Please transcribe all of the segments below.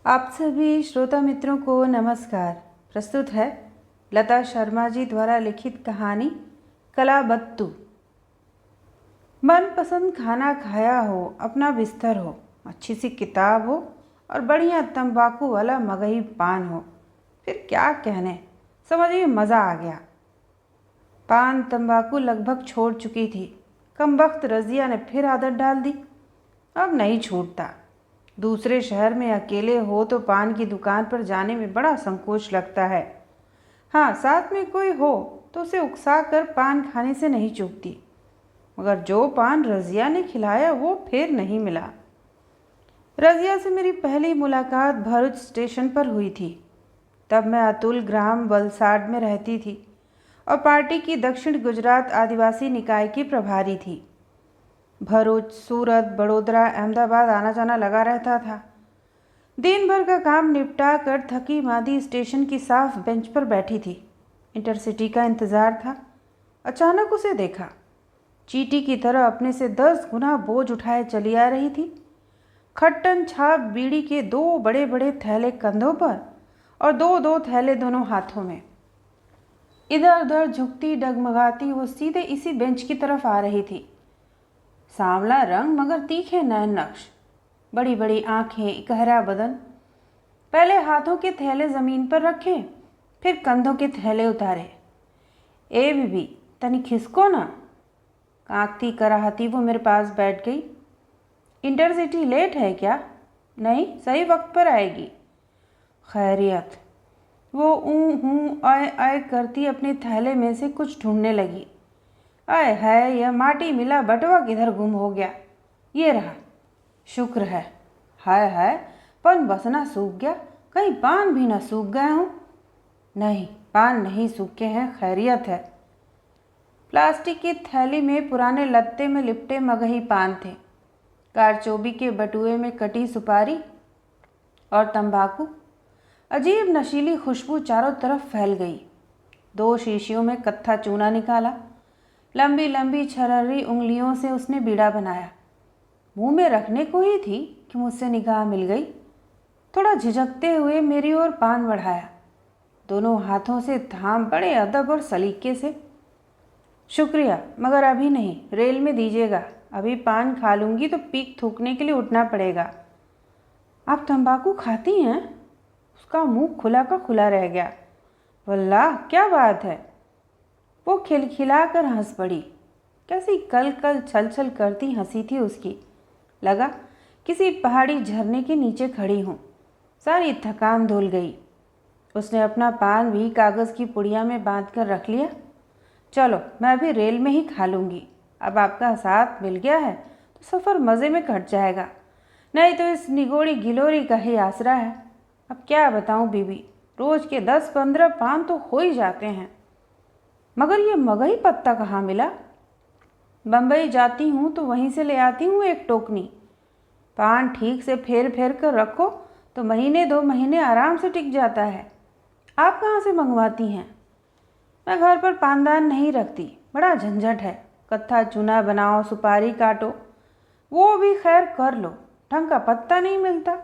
आप सभी श्रोता मित्रों को नमस्कार। प्रस्तुत है लता शर्मा जी द्वारा लिखित कहानी कलाबत्तू। मनपसंद खाना खाया हो, अपना बिस्तर हो, अच्छी सी किताब हो और बढ़िया तंबाकू वाला मगही पान हो, फिर क्या कहने, समझिए मज़ा आ गया। पान तंबाकू लगभग छोड़ चुकी थी। कमबख्त रज़िया ने फिर आदत डाल दी। अब नहीं छूटता। दूसरे शहर में अकेले हो तो पान की दुकान पर जाने में बड़ा संकोच लगता है। हाँ, साथ में कोई हो तो उसे उकसा कर पान खाने से नहीं चूकती। मगर जो पान रज़िया ने खिलाया वो फिर नहीं मिला। रज़िया से मेरी पहली मुलाकात भरूच स्टेशन पर हुई थी। तब मैं अतुल ग्राम वलसाड में रहती थी और पार्टी की दक्षिण गुजरात आदिवासी निकाय की प्रभारी थी। भरूच, सूरत, बड़ोदरा, अहमदाबाद आना जाना लगा रहता था। दिन भर का काम निपटा कर थकी मादी स्टेशन की साफ बेंच पर बैठी थी। इंटरसिटी का इंतज़ार था। अचानक उसे देखा। चींटी की तरह अपने से 10 गुना बोझ उठाए चली आ रही थी। खट्टन छाप बीड़ी के 2 बड़े बड़े थैले कंधों पर और 2-2 थैले दोनों हाथों में। इधर उधर झुकती डगमगाती वो सीधे इसी बेंच की तरफ आ रही थी। सांवला रंग मगर तीखे नैन नक्श, बड़ी बड़ी आंखें, गहरा बदन। पहले हाथों के थैले ज़मीन पर रखे, फिर कंधों के थैले उतारे। ए बीबी, तनी खिसको ना। कांकती कराहती वो मेरे पास बैठ गई। इंटरसिटी लेट है क्या? नहीं, सही वक्त पर आएगी। खैरियत। वो ऊँ हूँ आए आए करती अपने थैले में से कुछ ढूंढने लगी। आए है, यह माटी मिला बटवा किधर गुम हो गया? ये रहा। शुक्र है। हाय हाय, पन बसना सूख गया, कहीं पान भी ना सूख गए हों। नहीं, पान नहीं सूखे हैं, खैरियत है। प्लास्टिक की थैली में पुराने लत्ते में लिपटे मगही पान थे। कारचोबी के बटुए में कटी सुपारी और तंबाकू। अजीब नशीली खुशबू चारों तरफ फैल गई। 2 शीशियों में कत्था चूना निकाला। लंबी लंबी छरहरी उंगलियों से उसने बीड़ा बनाया। मुंह में रखने को ही थी कि मुझसे निगाह मिल गई। थोड़ा झिझकते हुए मेरी ओर पान बढ़ाया। दोनों हाथों से थाम बड़े अदब और सलीके से। शुक्रिया, मगर अभी नहीं, रेल में दीजिएगा। अभी पान खा लूँगी तो पीक थूकने के लिए उठना पड़ेगा। आप तंबाकू खाती हैं? उसका मुंह खुला का खुला रह गया। वल्लाह, क्या बात है। वो खिलखिलाकर हंस पड़ी। कैसी कल कल छल छल करती हंसी थी उसकी। लगा किसी पहाड़ी झरने के नीचे खड़ी हूँ। सारी थकान धुल गई। उसने अपना पान भी कागज़ की पुड़िया में बांध कर रख लिया। चलो, मैं अभी रेल में ही खा लूँगी। अब आपका साथ मिल गया है तो सफ़र मज़े में कट जाएगा, नहीं तो इस निगोड़ी गिलोरी का ही आसरा है। अब क्या बताऊँ बीबी, रोज़ के 10-15 पान तो हो ही जाते हैं। मगर ये मगही पत्ता कहाँ मिला? बम्बई जाती हूँ तो वहीं से ले आती हूँ एक टोकनी। पान ठीक से फेर फेर कर रखो तो महीने 2 महीने आराम से टिक जाता है। आप कहाँ से मंगवाती हैं? मैं घर पर पानदान नहीं रखती, बड़ा झंझट है। कत्था चूना बनाओ, सुपारी काटो, वो भी खैर कर लो, ढंग का पत्ता नहीं मिलता।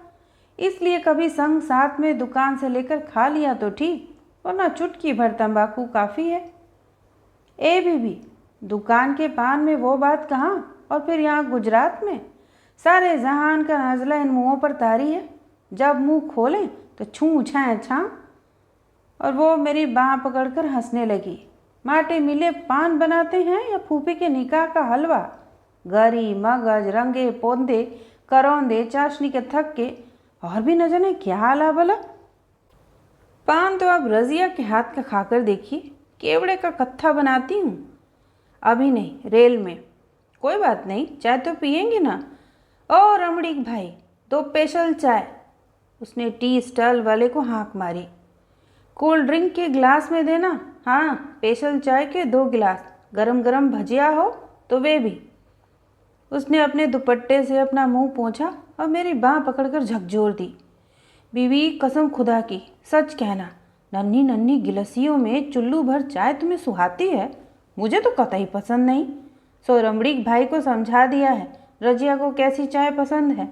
इसलिए कभी संग साथ में दुकान से लेकर खा लिया तो ठीक, वरना चुटकी भर तंबाकू काफ़ी है। ए बीबी, दुकान के पान में वो बात कहाँ, और फिर यहाँ गुजरात में सारे जहान का नज़ला इन मुँहों पर तारी है। जब मुंह खोलें तो छूँ छाँ छाँ। और वो मेरी बाँह पकड़कर हंसने लगी। माटे मिले पान बनाते हैं या फूफी के निकाह का हलवा? गरी, मगज, रंगे पोंदे, करौंदे, चाशनी के थक्के और भी न जाने क्या आला भला। पान तो अब रज़िया के हाथ का खाकर देखिए, केवड़े का कत्था बनाती हूँ। अभी नहीं, रेल में। कोई बात नहीं, चाय तो पियेंगे ना? ओ रमणीक भाई, 2 स्पेशल चाय। उसने टी स्टॉल वाले को हाँक मारी। कोल्ड ड्रिंक के गिलास में देना। हाँ, स्पेशल चाय के 2 गिलास। गरम गरम भजिया हो तो वे भी। उसने अपने दुपट्टे से अपना मुंह पोंछा और मेरी बाँह पकड़कर झकझोर दी। बीवी, कसम खुदा की, सच कहना, नन्ही नन्ही गिलसियों में चुल्लू भर चाय तुम्हें सुहाती है? मुझे तो कतई पसंद नहीं। सो रमणीक भाई को समझा दिया है रजिया को कैसी चाय पसंद है।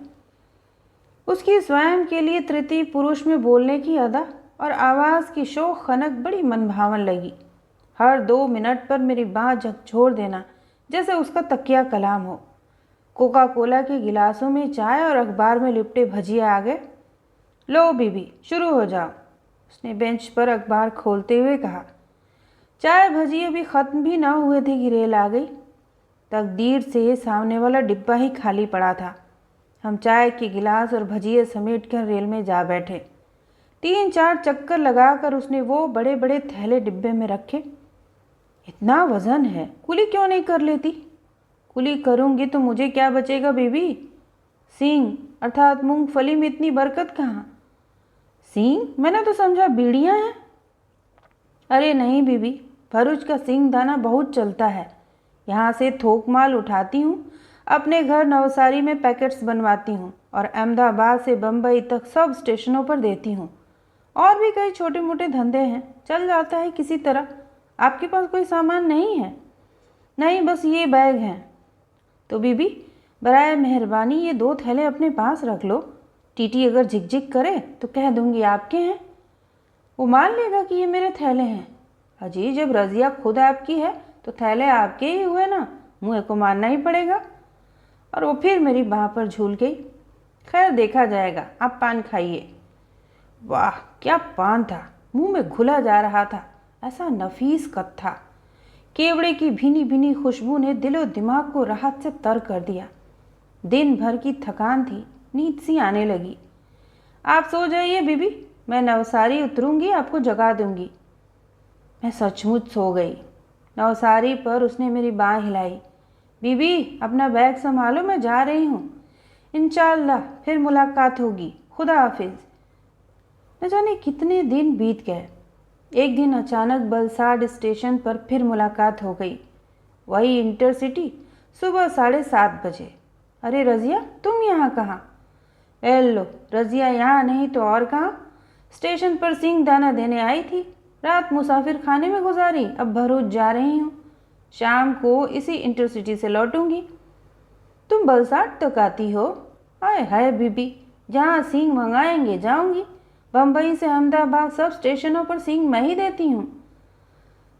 उसकी स्वयं के लिए तृतीय पुरुष में बोलने की अदा और आवाज़ की शोख खनक बड़ी मनभावन लगी। हर 2 मिनट पर मेरी बाँह झकझोर देना जैसे उसका तकिया कलाम हो। कोका कोला के गिलासों में चाय और अखबार में लिपटे भजिया आ गए। लो बीबी, शुरू हो जाओ, उसने बेंच पर अखबार खोलते हुए कहा। चाय भजिए भी ख़त्म भी न हुए थे कि रेल आ गई। तकदीर से सामने वाला डिब्बा ही खाली पड़ा था। हम चाय के गिलास और भजिए समेट कर रेल में जा बैठे। 3-4 चक्कर लगाकर उसने वो बड़े बड़े थैले डिब्बे में रखे। इतना वज़न है, कुली क्यों नहीं कर लेती? कुली करूँगी तो मुझे क्या बचेगा बीबी? सींग अर्थात मूंगफली में इतनी बरकत कहाँ? सींग? मैंने तो समझा बीड़ियाँ हैं। अरे नहीं बीबी, भरूच का सींग दाना बहुत चलता है। यहाँ से थोक माल उठाती हूँ, अपने घर नवसारी में पैकेट्स बनवाती हूँ और अहमदाबाद से बम्बई तक सब स्टेशनों पर देती हूँ। और भी कई छोटे मोटे धंधे हैं, चल जाता है किसी तरह। आपके पास कोई सामान नहीं है? नहीं, बस ये बैग हैं। तो बीबी, बराए मेहरबानी ये 2 थैले अपने पास रख लो। टीटी अगर झिकझिक करे तो कह दूंगी आपके हैं। वो मान लेगा कि ये मेरे थैले हैं। अजी, जब रज़िया खुद आपकी है तो थैले आपके ही हुए ना, मुँह को मानना ही पड़ेगा। और वो फिर मेरी बाँह पर झूल गई। खैर देखा जाएगा, आप पान खाइए। वाह, क्या पान था, मुंह में घुला जा रहा था, ऐसा नफीस कद था। केवड़े की भीनी भीनी खुशबू ने दिलो दिमाग को राहत से तर कर दिया। दिन भर की थकान थी, नींद सी आने लगी। आप सो जाइए बीबी, मैं नवसारी उतरूंगी, आपको जगा दूंगी। मैं सचमुच सो गई। नवसारी पर उसने मेरी बाँह हिलाई। बीबी, अपना बैग संभालो, मैं जा रही हूँ। इंशाअल्लाह फिर मुलाकात होगी, खुदा हाफिज। न जाने कितने दिन बीत गए। एक दिन अचानक बलसाड स्टेशन पर फिर मुलाकात हो गई। वही इंटरसिटी, सुबह 7:30 बजे। अरे रज़िया, तुम यहाँ कहाँ? लो, रज़िया यहाँ नहीं तो और कहाँ? स्टेशन पर सींग दाना देने आई थी। रात मुसाफिर खाने में गुजारी, अब भरूच जा रही हूँ। शाम को इसी इंटरसिटी से लौटूंगी। तुम बलसाड तक आती हो? हाय हाय बीबी, जहाँ सींग मंगाएंगे जाऊंगी। बम्बई से अहमदाबाद सब स्टेशनों पर सींग मैं ही देती हूँ।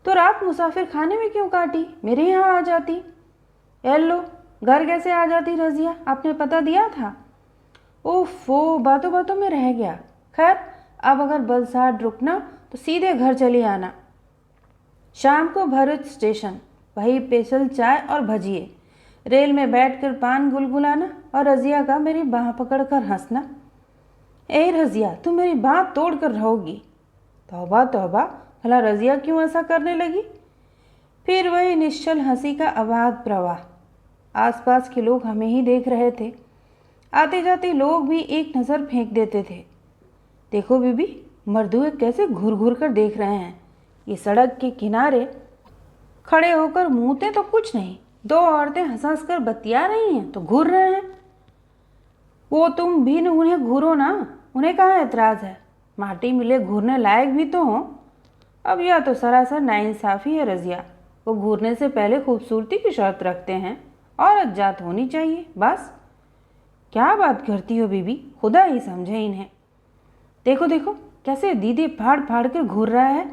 तो रात मुसाफिर खाने में क्यों काटी? मेरे यहाँ आ जाती। लो, घर कैसे आ जाती रज़िया, आपने पता दिया था? ओफो, बातों बातों में रह गया। खैर, अब अगर बलसाड रुकना तो सीधे घर चली आना। शाम को भरूच स्टेशन, वही स्पेशल चाय और भजिए। रेल में बैठकर पान गुलगुलाना और रज़िया का मेरी बाँह पकड़कर हंसना। ए रज़िया, तुम मेरी बात तोड़ कर रहोगी। तौबा तौबा, भला रज़िया क्यों ऐसा करने लगी? फिर वही निश्चल हंसी का अबाध प्रवाह। आसपास के लोग हमें ही देख रहे थे। आते जाते लोग भी एक नज़र फेंक देते थे। देखो बीबी, मर्दुए कैसे घूर घूर कर देख रहे हैं। ये सड़क के किनारे खड़े होकर मुँहते तो कुछ नहीं, 2 औरतें हंस हंस कर बतिया रही हैं तो घूर रहे हैं। वो तुम भी उन्हें घूरो ना, उन्हें कहाँ एतराज़ है? माटी मिले घूरने लायक भी तो हों। अब यह तो सरासर नाइंसाफ़ी है रज़िया। वो घूरने से पहले खूबसूरती की शर्त रखते हैं, औरत जात होनी चाहिए, बस। क्या बात करती हो बीबी, खुदा ही समझे इन्हें। देखो देखो कैसे दीदे फाड़ फाड़ कर घूर रहा है।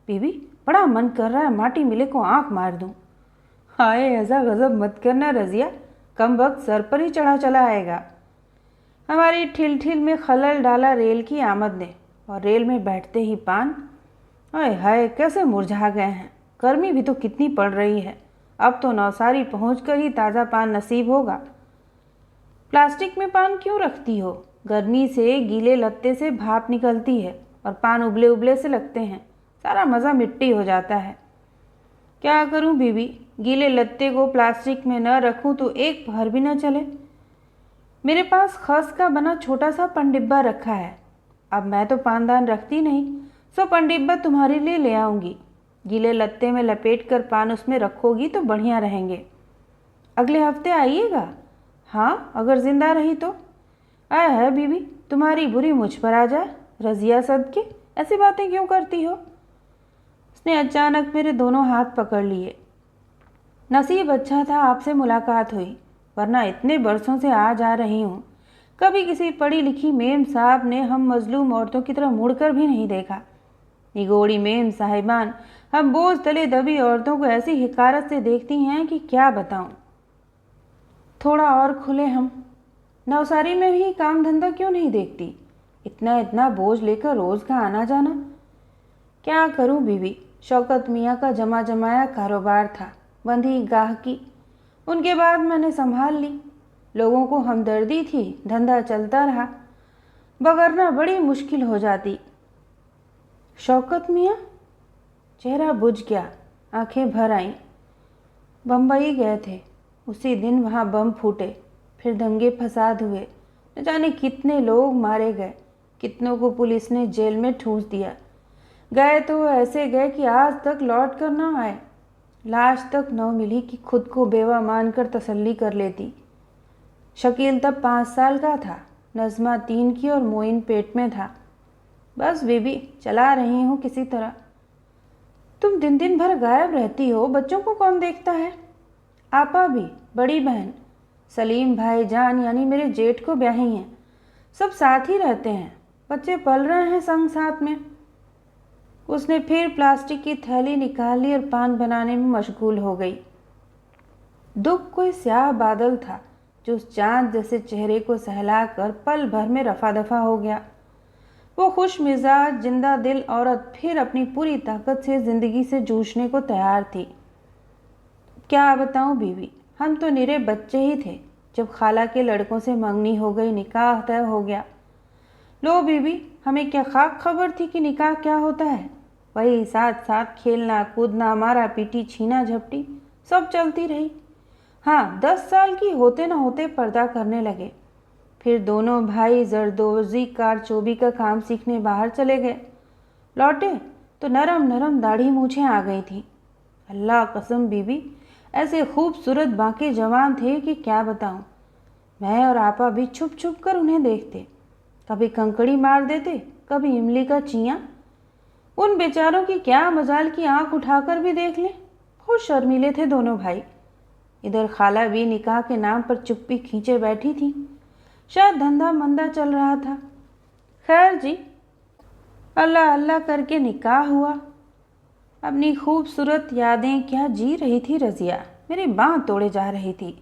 बीबी, बड़ा मन कर रहा है माटी मिले को आंख मार दूं। हाय, ऐसा गजब मत करना रज़िया, कम वक्त सर पर ही चढ़ा चला आएगा। हमारी ठिल ठिल में खलल डाला रेल की आमद ने, और रेल में बैठते ही पान। हाय हाय, कैसे मुरझा गए हैं। गर्मी भी तो कितनी पड़ रही है। अब तो नवसारी पहुंचकर ही ताज़ा पान नसीब होगा। प्लास्टिक में पान क्यों रखती हो? गर्मी से गीले लत्ते से भाप निकलती है और पान उबले उबले से लगते हैं, सारा मज़ा मिट्टी हो जाता है। क्या करूं बीबी, गीले लत्ते को प्लास्टिक में न रखूं तो एक पहर भी न चले। मेरे पास खस का बना छोटा सा पनडिब्बा रखा है। अब मैं तो पानदान रखती नहीं, सो पनडिब्बा तुम्हारे लिए ले आऊँगी। गीले लत्ते में लपेट कर पान उसमें रखोगी तो बढ़िया रहेंगे। अगले हफ्ते आइएगा। हाँ, अगर ज़िंदा रही तो। आया है बीबी, तुम्हारी बुरी मुझ पर आ जाए। रज़िया सदके ऐसी बातें क्यों करती हो? उसने अचानक मेरे दोनों हाथ पकड़ लिए। नसीब अच्छा था आपसे मुलाकात हुई, वरना इतने बरसों से आ जा रही हूँ, कभी किसी पढ़ी लिखी मेम साहब ने हम मजलूम औरतों की तरह मुड़कर भी नहीं देखा। निगोड़ी मेम साहिबान हम बोझ तले दबी औरतों को ऐसी हिकारत से देखती हैं कि क्या बताऊं। थोड़ा और खुले हम। नवसारी में भी काम धंधा क्यों नहीं देखती? इतना इतना बोझ लेकर रोज का आना जाना। क्या करूं बीवी, शौकत मियाँ का जमा जमाया कारोबार था, बंधी गाहकी। उनके बाद मैंने संभाल ली। लोगों को हमदर्दी थी, धंधा चलता रहा, बगरना बड़ी मुश्किल हो जाती। शौकत मियाँ? चेहरा बुझ गया, आंखें भर आईं। बम्बई गए थे, उसी दिन वहाँ बम फूटे, फिर दंगे फसाद हुए, न जाने कितने लोग मारे गए, कितनों को पुलिस ने जेल में ठूंस दिया। गए तो ऐसे गए कि आज तक लौट कर न आए। लाश तक न मिली कि खुद को बेवा मानकर तसल्ली कर लेती। शकील तब 5 साल का था, नज़मा 3 की और मोइन पेट में था। बस बीबी, चला रही हूँ किसी तरह। तुम दिन दिन भर गायब रहती हो, बच्चों को कौन देखता है? आपा भी, बड़ी बहन, सलीम भाईजान यानी मेरे जेठ को ब्याही हैं, सब साथ ही रहते हैं, बच्चे पल रहे हैं संग साथ में। उसने फिर प्लास्टिक की थैली निकाली और पान बनाने में मशगूल हो गई। दुख कोई स्याह बादल था जो उस चांद जैसे चेहरे को सहलाकर पल भर में रफा दफा हो गया। वो खुश मिजाज जिंदा दिल औरत फिर अपनी पूरी ताकत से जिंदगी से जूझने को तैयार थी। क्या बताऊं बीवी, हम तो निरे बच्चे ही थे जब खाला के लड़कों से मंगनी हो गई, निकाह तय हो गया। लो बीबी, हमें क्या खाक खबर थी कि निकाह क्या होता है। वही साथ साथ खेलना कूदना, मारा पीटी, छीना झपटी सब चलती रही। हाँ, 10 साल की होते न होते पर्दा करने लगे। फिर दोनों भाई जरदोजी कारचोबी का काम सीखने बाहर चले गए। लौटे तो नरम नरम दाढ़ी मूछें आ गई थी। अल्लाह कसम बीबी, ऐसे खूबसूरत बांके जवान थे कि क्या बताऊं। मैं और आपा भी छुप छुप कर उन्हें देखते, कभी कंकड़ी मार देते, कभी इमली का चियाँ। उन बेचारों की क्या मजाल की आंख उठाकर भी देख लें। बहुत शर्मीले थे दोनों भाई। इधर खाला भी निकाह के नाम पर चुप्पी खींचे बैठी थी। शायद धंधा मंदा चल रहा था। खैर जी, अल्लाह अल्लाह करके निकाह हुआ। अपनी खूबसूरत यादें क्या जी रही थी रज़िया, मेरी बाँह तोड़े जा रही थी।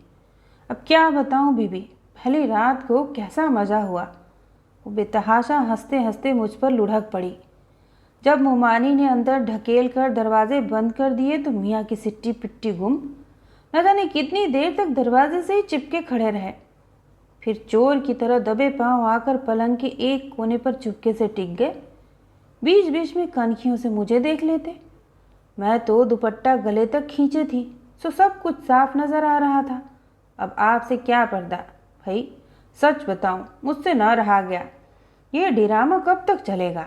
अब क्या बताऊं बीबी, पहली रात को कैसा मज़ा हुआ। वो बेतहाशा हंसते हंसते मुझ पर लुढ़क पड़ी। जब मुमानी ने अंदर ढकेल कर दरवाजे बंद कर दिए तो मियाँ की सिट्टी पिट्टी गुम। न जाने कितनी देर तक दरवाजे से ही चिपके खड़े रहे। फिर चोर की तरह दबे पांव आकर पलंग के एक कोने पर चुपके से टिक गए। बीच बीच में कनखियों से मुझे देख लेते। मैं तो दुपट्टा गले तक खींचे थी, सो सब कुछ साफ नजर आ रहा था। अब आपसे क्या पर्दा भाई, सच बताऊं, मुझसे न रहा गया। ये ड्रामा कब तक चलेगा?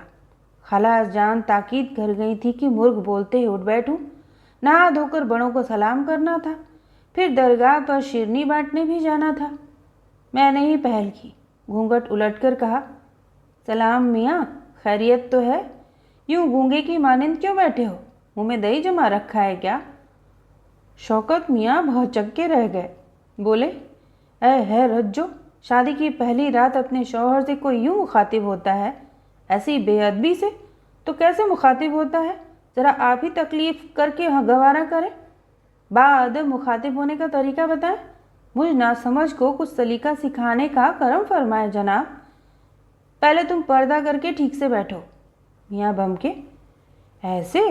खाला जान ताकीद कर गई थी कि मुर्ग बोलते ही उठ बैठूं। नहा धोकर बड़ों को सलाम करना था, फिर दरगाह पर शिरनी बांटने भी जाना था। मैंने ही पहल की, घूंघट उलटकर कहा, सलाम मियाँ, खैरियत तो है? यूं गूंगे की मानिंद क्यों बैठे हो? मुंह में दही जमा रखा है क्या? शौकत मियाँ भौचक्के रह गए। बोले, ऐ है रज्जो, शादी की पहली रात अपने शौहर से कोई यूं मुखातिब होता है? ऐसी बेअदबी से तो कैसे मुखातिब होता है? ज़रा आप ही तकलीफ़ करके गवारा करें। बाअदब मुखातिब होने का तरीका बताएं। मुझ नासमझ को कुछ सलीका सिखाने का करम फरमाए जनाब। पहले तुम पर्दा करके ठीक से बैठो। मियाँ बम के, ऐसे?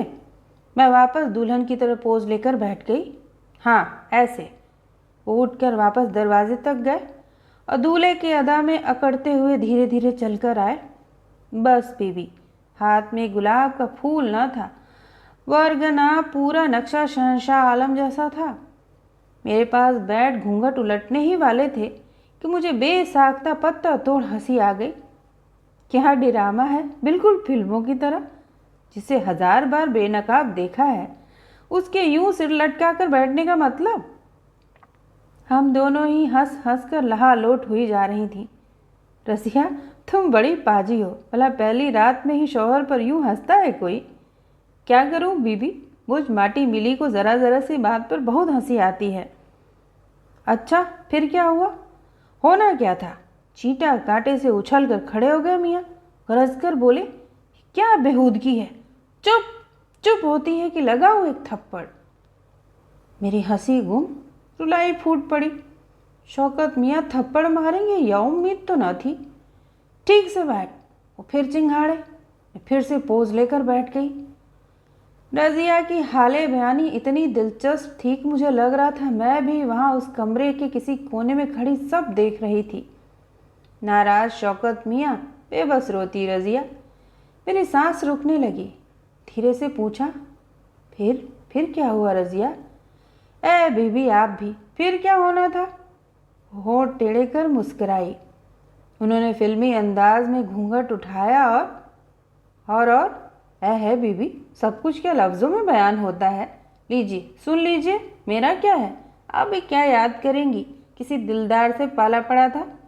मैं वापस दुल्हन की तरह पोज लेकर बैठ गई। हाँ, ऐसे। वो उठकर वापस दरवाजे तक गए और दूल्हे की अदा में अकड़ते हुए धीरे धीरे चलकर आए। बस बीबी, हाथ में गुलाब का फूल न था, वरगना पूरा नक्शा शहंशाह आलम जैसा था। मेरे पास बैठ घूंघट उलटने ही वाले थे कि मुझे बेसाख्ता पत्ता तोड़ हंसी आ गई। क्या ड्रामा है, बिल्कुल फिल्मों की तरह। जिसे 1000 बार बेनकाब देखा है उसके यूं सिर लटका कर बैठने का मतलब। हम दोनों ही हंस हंस कर लहालोट हुई जा रही थी। रसिया, तुम बड़ी पाजी हो, भला पहली रात में ही शौहर पर यूं हंसता है कोई? क्या करूं बीबी, मुझ माटी मिली को ज़रा ज़रा सी बात पर बहुत हंसी आती है। अच्छा, फिर क्या हुआ? होना क्या था? चींटा कांटे से उछल कर खड़े हो गए मियाँ। गरज कर बोले, क्या बेहूदगी है, चुप चुप होती है कि लगाऊं एक थप्पड़। मेरी हंसी गुम, रुलाई फूट पड़ी। शौकत मियाँ थप्पड़ मारेंगे यह उम्मीद तो न थी। ठीक से बैठ, वो फिर चिंगाड़े। मैं फिर से पोज लेकर बैठ गई। रज़िया की हाले बयानी इतनी दिलचस्प थी कि मुझे लग रहा था मैं भी वहाँ उस कमरे के किसी कोने में खड़ी सब देख रही थी। नाराज शौकत मियाँ, बेबस रोती रज़िया। मेरी सांस रुकने लगी। धीरे से पूछा, फिर क्या हुआ रज़िया? ए बीबी आप भी, फिर क्या होना था? होंठ टेढ़े कर मुस्कुराई। उन्होंने फिल्मी अंदाज में घूंघट उठाया और है बीबी, सब कुछ क्या लफ्ज़ों में बयान होता है? लीजिए सुन लीजिए, मेरा क्या है, आप भी क्या याद करेंगी, किसी दिलदार से पाला पड़ा था।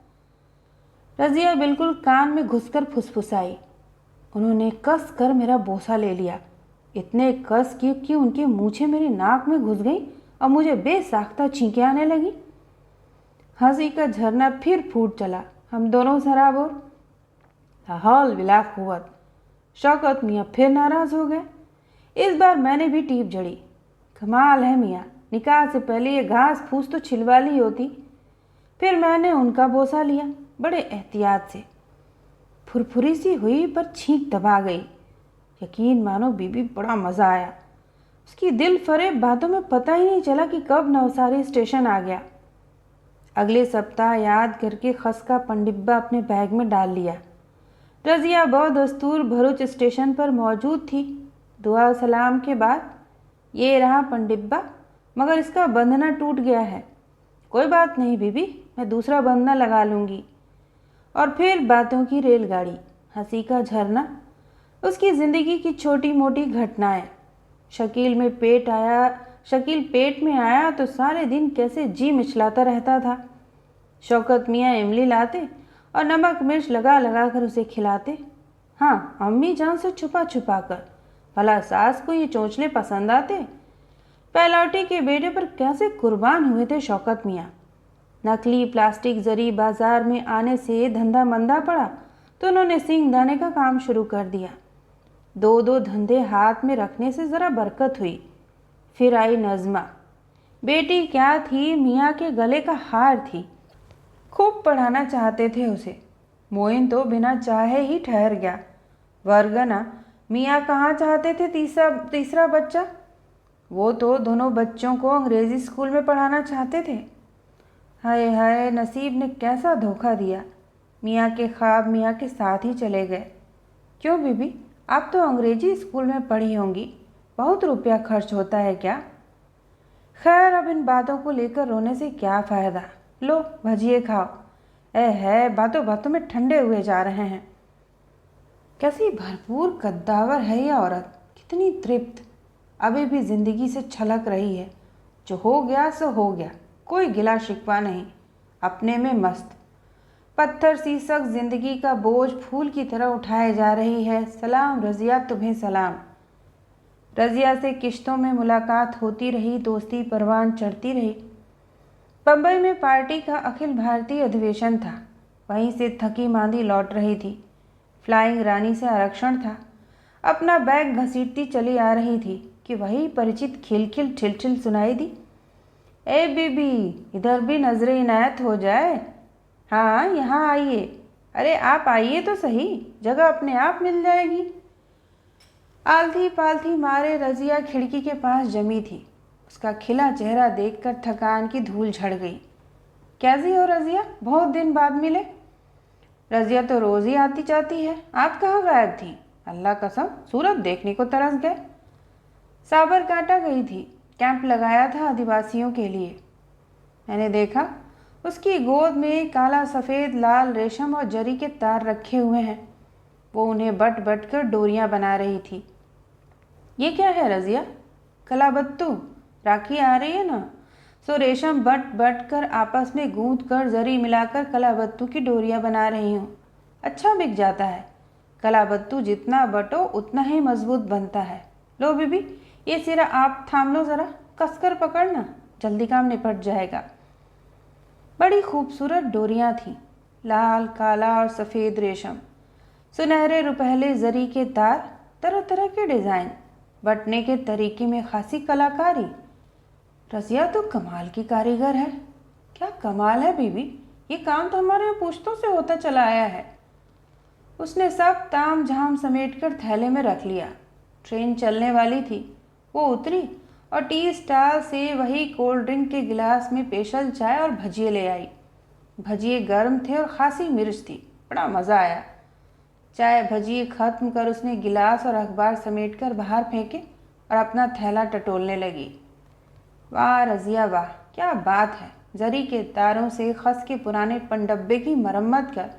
रज़िया बिल्कुल कान में घुसकर फुसफुसाई। उन्होंने कस कर मेरा बोसा ले लिया, इतने कस कि उनकी मूछें मेरी नाक में घुस गईं और मुझे बेसाख्ता छींकें आने लगी। हंसी का झरना फिर फूट चला। हम दोनों सराबोर। हाल विला कुव्वत। शौकत मियाँ फिर नाराज़ हो गए। इस बार मैंने भी टीप जड़ी। कमाल है मियाँ, निकाह से पहले ये घास फूस तो छिलवा ली होती। फिर मैंने उनका बोसा लिया, बड़े एहतियात से। फुरफुरी सी हुई पर छींक दबा गई। यकीन मानो बीबी, बड़ा मज़ा आया। उसकी दिल फरेब बातों में पता ही नहीं चला कि कब नवसारी स्टेशन आ गया। अगले सप्ताह याद करके खस का पंडिब्बा अपने बैग में डाल लिया। रज़िया बदस्तूर भरूच स्टेशन पर मौजूद थी। दुआ सलाम के बाद, ये रहा पंडिब्बा, मगर इसका बंधना टूट गया है। कोई बात नहीं बीबी, मैं दूसरा बंधना लगा लूँगी। और फिर बातों की रेलगाड़ी, हंसी का झरना, उसकी ज़िंदगी की छोटी मोटी घटनाएं। शकील पेट में आया तो सारे दिन कैसे जी मिचलाता रहता था। शौकत मियाँ इमली लाते और नमक मिर्च लगा लगा कर उसे खिलाते। हाँ, अम्मी जान से छुपा छुपा कर। भला सास को ये चोंचले पसंद आते? पहलौटी के बेटे पर कैसे कुर्बान हुए थे शौकत मियाँ। नकली प्लास्टिक जरी बाजार में आने से धंधा मंदा पड़ा तो उन्होंने सिंगदाने का काम शुरू कर दिया। दो दो धंधे हाथ में रखने से ज़रा बरकत हुई। फिर आई नज़मा। बेटी क्या थी, मियाँ के गले का हार थी। खूब पढ़ाना चाहते थे उसे। मोइन तो बिना चाहे ही ठहर गया, वरगना मियाँ कहाँ चाहते थे तीसरा बच्चा। वो तो दोनों बच्चों को अंग्रेज़ी स्कूल में पढ़ाना चाहते थे। हाय हाय, नसीब ने कैसा धोखा दिया। मियाँ के ख्वाब मियाँ के साथ ही चले गए। क्यों बीबी, आप तो अंग्रेजी स्कूल में पढ़ी होंगी, बहुत रुपया खर्च होता है क्या? खैर, अब इन बातों को लेकर रोने से क्या फ़ायदा। लो भजिए खाओ। है बातों बातों में ठंडे हुए जा रहे हैं। कैसी भरपूर कद्दावर है यह औरत, कितनी तृप्त, अभी भी ज़िंदगी से छलक रही है। जो हो गया सो हो गया, कोई गिला शिकवा नहीं, अपने में मस्त। पत्थर शीशक ज़िंदगी का बोझ फूल की तरह उठाए जा रही है। सलाम रज़िया, तुम्हें सलाम। रज़िया से किश्तों में मुलाकात होती रही, दोस्ती परवान चढ़ती रही। बम्बई में पार्टी का अखिल भारतीय अधिवेशन था, वहीं से थकी मांदी लौट रही थी। फ्लाइंग रानी से आरक्षण था। अपना बैग घसीटती चली आ रही थी कि वही परिचित खिलखिल ठिलठिल सुनाई दी। ए बीबी, इधर भी नजरे इनायत हो जाए। हाँ, यहाँ आइए। अरे आप आइए तो सही, जगह अपने आप मिल जाएगी। आलथी पालथी मारे रज़िया खिड़की के पास जमी थी। उसका खिला चेहरा देखकर थकान की धूल झड़ गई। कैसी हो रज़िया, बहुत दिन बाद मिले। रज़िया तो रोज़ ही आती जाती है, आप कहाँ गायब थी? अल्लाह कसम, सूरत देखने को तरस गए। साबरकांठा गई थी, कैंप लगाया था आदिवासियों के लिए। मैंने देखा उसकी गोद में काला सफ़ेद लाल रेशम और जरी के तार रखे हुए हैं। वो उन्हें बट बट कर डोरियां बना रही थी। ये क्या है रज़िया? कलाबत्तू, राखी आ रही है ना, सो रेशम बट बट कर आपस में गूंथ कर जरी मिलाकर कलाबत्तू की डोरियां बना रही हूँ। अच्छा बिक जाता है। कलाबत्तू जितना बटो उतना ही मजबूत बनता है। लो बीबी, ये सिरा आप थाम लो, ज़रा कसकर पकड़ना, जल्दी काम निपट जाएगा। बड़ी खूबसूरत डोरियां थीं, लाल, काला और सफ़ेद रेशम, सुनहरे रुपहले जरी के तार, तरह तरह के डिज़ाइन, बटने के तरीके में खासी कलाकारी। रज़िया तो कमाल की कारीगर है। क्या कमाल है बीबी, ये काम तो हमारे यहाँ पुश्तों से होता चला आया है। उसने सब ताम झाम समेटकर थैले में रख लिया। ट्रेन चलने वाली थी। वो उतरी और टी स्टाल से वही कोल्ड ड्रिंक के गिलास में स्पेशल चाय और भजिए ले आई। भजिए गर्म थे और खासी मिर्च थी। बड़ा मज़ा आया। चाय भजिए ख़त्म कर उसने गिलास और अखबार समेटकर बाहर फेंके और अपना थैला टटोलने लगी। वाह रज़िया वाह, क्या बात है। जरी के तारों से खस के पुराने पनडब्बे की मरम्मत कर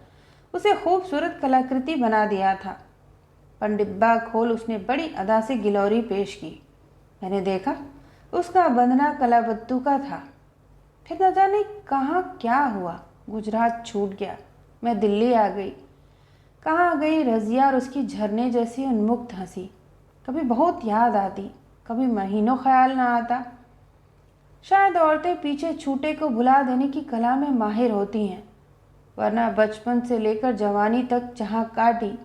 उसे खूबसूरत कलाकृति बना दिया था। पनडिब्बा खोल उसने बड़ी अदा से गिलौरी पेश की। मैंने देखा उसका बंधना कलाबत्तू का था। फिर न जाने कहाँ क्या हुआ, गुजरात छूट गया। मैं दिल्ली आ गई। कहाँ गई रज़िया और उसकी झरने जैसी उन्मुक्त हंसी। कभी बहुत याद आती, कभी महीनों ख्याल ना आता। शायद औरतें पीछे छूटे को भुला देने की कला में माहिर होती हैं, वरना बचपन से लेकर जवानी तक जहाँ काटी,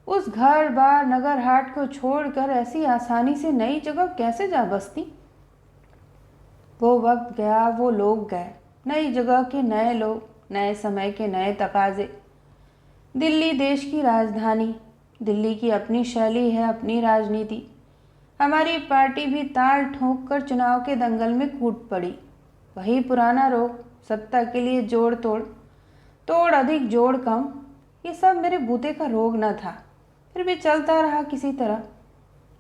उस घर बार नगर हाट को छोड़कर ऐसी आसानी से नई जगह कैसे जा बसती। वो वक्त गया, वो लोग गए, नई जगह के नए लोग, नए समय के नए तकाजे। दिल्ली देश की राजधानी, दिल्ली की अपनी शैली है, अपनी राजनीति। हमारी पार्टी भी ताल ठोंक कर चुनाव के दंगल में कूद पड़ी। वही पुराना रोग, सत्ता के लिए जोड़ तोड़, तोड़ अधिक जोड़ कम। ये सब मेरे बूते का रोग न था, फिर भी चलता रहा किसी तरह।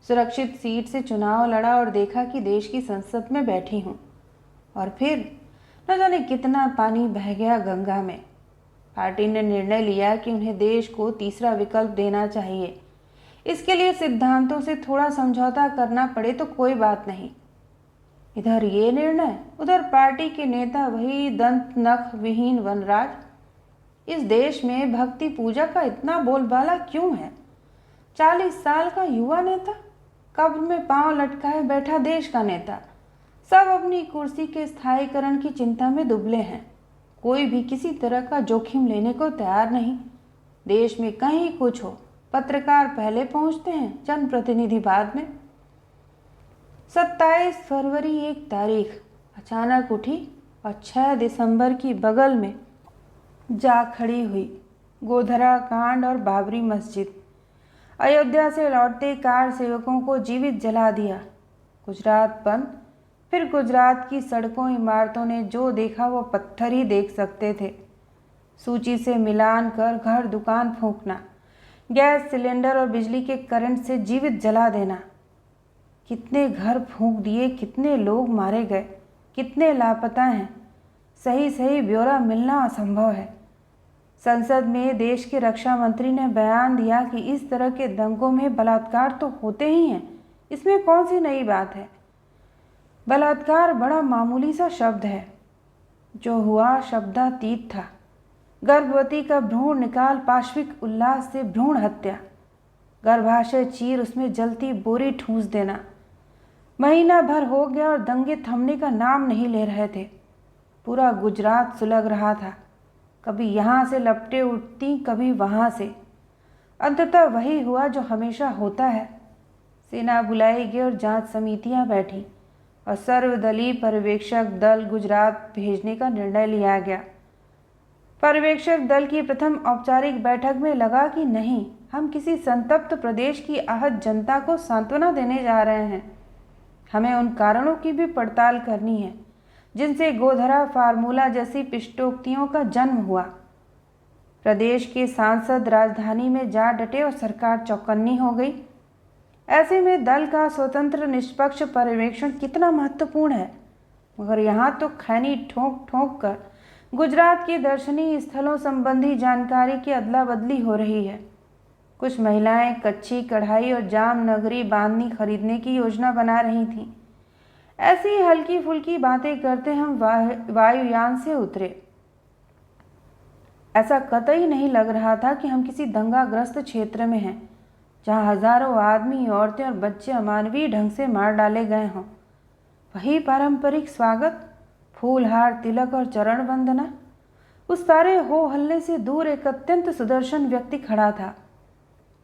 सुरक्षित सीट से चुनाव लड़ा और देखा कि देश की संसद में बैठी हूँ। और फिर न जाने कितना पानी बह गया गंगा में। पार्टी ने निर्णय लिया कि उन्हें देश को तीसरा विकल्प देना चाहिए। इसके लिए सिद्धांतों से थोड़ा समझौता करना पड़े तो कोई बात नहीं। इधर ये निर्णय, उधर पार्टी के नेता वही दंत नख विहीन वनराज। इस देश में भक्ति पूजा का इतना बोलबाला क्यों है? 40 साल का युवा नेता, कब्र में पांव लटकाए बैठा देश का नेता। सब अपनी कुर्सी के स्थायीकरण की चिंता में दुबले हैं। कोई भी किसी तरह का जोखिम लेने को तैयार नहीं। देश में कहीं कुछ हो, पत्रकार पहले पहुंचते हैं, जनप्रतिनिधि बाद में। 27 फरवरी एक तारीख अचानक उठी और 6 दिसंबर की बगल में जा खड़ी हुई। गोधरा कांड और बाबरी मस्जिद। अयोध्या से लौटते कार सेवकों को जीवित जला दिया। गुजरात बंद। फिर गुजरात की सड़कों इमारतों ने जो देखा वो पत्थर ही देख सकते थे। सूची से मिलान कर घर दुकान फूंकना, गैस सिलेंडर और बिजली के करंट से जीवित जला देना। कितने घर फूंक दिए, कितने लोग मारे गए, कितने लापता हैं, सही सही ब्यौरा मिलना असंभव है। संसद में देश के रक्षा मंत्री ने बयान दिया कि इस तरह के दंगों में बलात्कार तो होते ही हैं, इसमें कौन सी नई बात है। बलात्कार बड़ा मामूली सा शब्द है। जो हुआ शब्दातीत था। गर्भवती का भ्रूण निकाल पाशविक उल्लास से भ्रूण हत्या। गर्भाशय चीर उसमें जलती बोरी ठूंस देना। महीना भर हो गया और दंगे थमने का नाम नहीं ले रहे थे। पूरा गुजरात सुलग रहा था। कभी यहाँ से लपटें उठती, कभी वहाँ से। अंततः वही हुआ जो हमेशा होता है। सेना बुलाई गई और जांच समितियाँ बैठी और सर्वदलीय पर्यवेक्षक दल गुजरात भेजने का निर्णय लिया गया। पर्यवेक्षक दल की प्रथम औपचारिक बैठक में लगा कि नहीं, हम किसी संतप्त प्रदेश की आहत जनता को सांत्वना देने जा रहे हैं। हमें उन कारणों की भी पड़ताल करनी है जिनसे गोधरा फार्मूला जैसी पिष्टोक्तियों का जन्म हुआ। प्रदेश के सांसद राजधानी में जा डटे और सरकार चौकन्नी हो गई। ऐसे में दल का स्वतंत्र निष्पक्ष पर्यवेक्षण कितना महत्वपूर्ण है। मगर यहाँ तो खैनी ठोंक ठोंक कर गुजरात के दर्शनीय स्थलों संबंधी जानकारी की अदला बदली हो रही है। कुछ महिलाएं कच्ची कढ़ाई और जाम नगरी बांधनी खरीदने की योजना बना रही थीं। ऐसी हल्की फुल्की बातें करते हम वायुयान से उतरे। ऐसा कतई नहीं लग रहा था कि हम किसी दंगाग्रस्त क्षेत्र में हैं, जहां हजारों आदमी, औरतें और बच्चे अमानवीय ढंग से मार डाले गए हों। वही पारंपरिक स्वागत, फूलहार, तिलक और चरण वंदना, उस सारे हो हल्ले से दूर एक अत्यंत सुदर्शन व्यक्ति खड़ा था।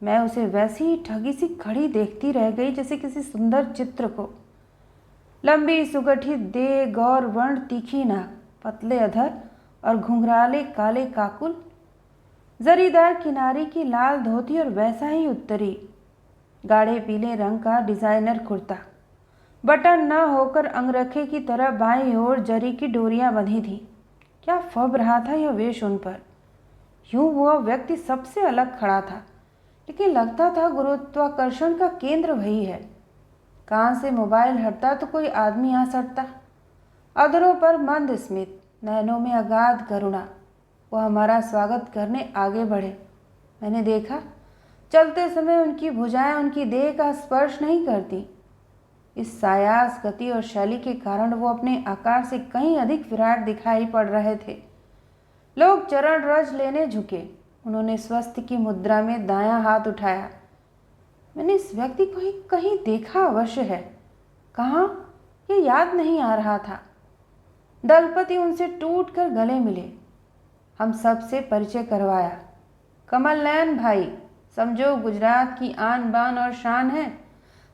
मैं उसे वैसी ही ठगी सी खड़ी देखती रह गई जैसे किसी सुंदर चित्र को। लंबी सुगठित देह, गौर वर्ण, तीखी नाक, पतले अधर और घुंघराले काले काकुल, जरीदार किनारी की लाल धोती और वैसा ही उत्तरी गाढ़े पीले रंग का डिजाइनर कुर्ता। बटन न होकर अंगरखे की तरह बाईं ओर जरी की डोरियां बंधी थी। क्या फब रहा था यह वेश उन पर। यूं वह व्यक्ति सबसे अलग खड़ा था, लेकिन लगता था गुरुत्वाकर्षण का केंद्र वही है। कान से मोबाइल हटता तो कोई आदमी आ सकता। अधरों पर मंद स्मित, नैनों में अगाध करुणा। वह हमारा स्वागत करने आगे बढ़े। मैंने देखा, चलते समय उनकी भुजाएं उनकी देह का स्पर्श नहीं करती। इस सायास गति और शैली के कारण वो अपने आकार से कहीं अधिक विराट दिखाई पड़ रहे थे। लोग चरण रज लेने झुके। उन्होंने स्वस्थ की मुद्रा में दायां हाथ उठाया। मैंने इस व्यक्ति को ही कहीं देखा अवश्य है। कहाँ, ये याद नहीं आ रहा था। दलपति उनसे टूटकर गले मिले। हम सबसे परिचय करवाया। कमल नयन भाई, समझो गुजरात की आन बान और शान है।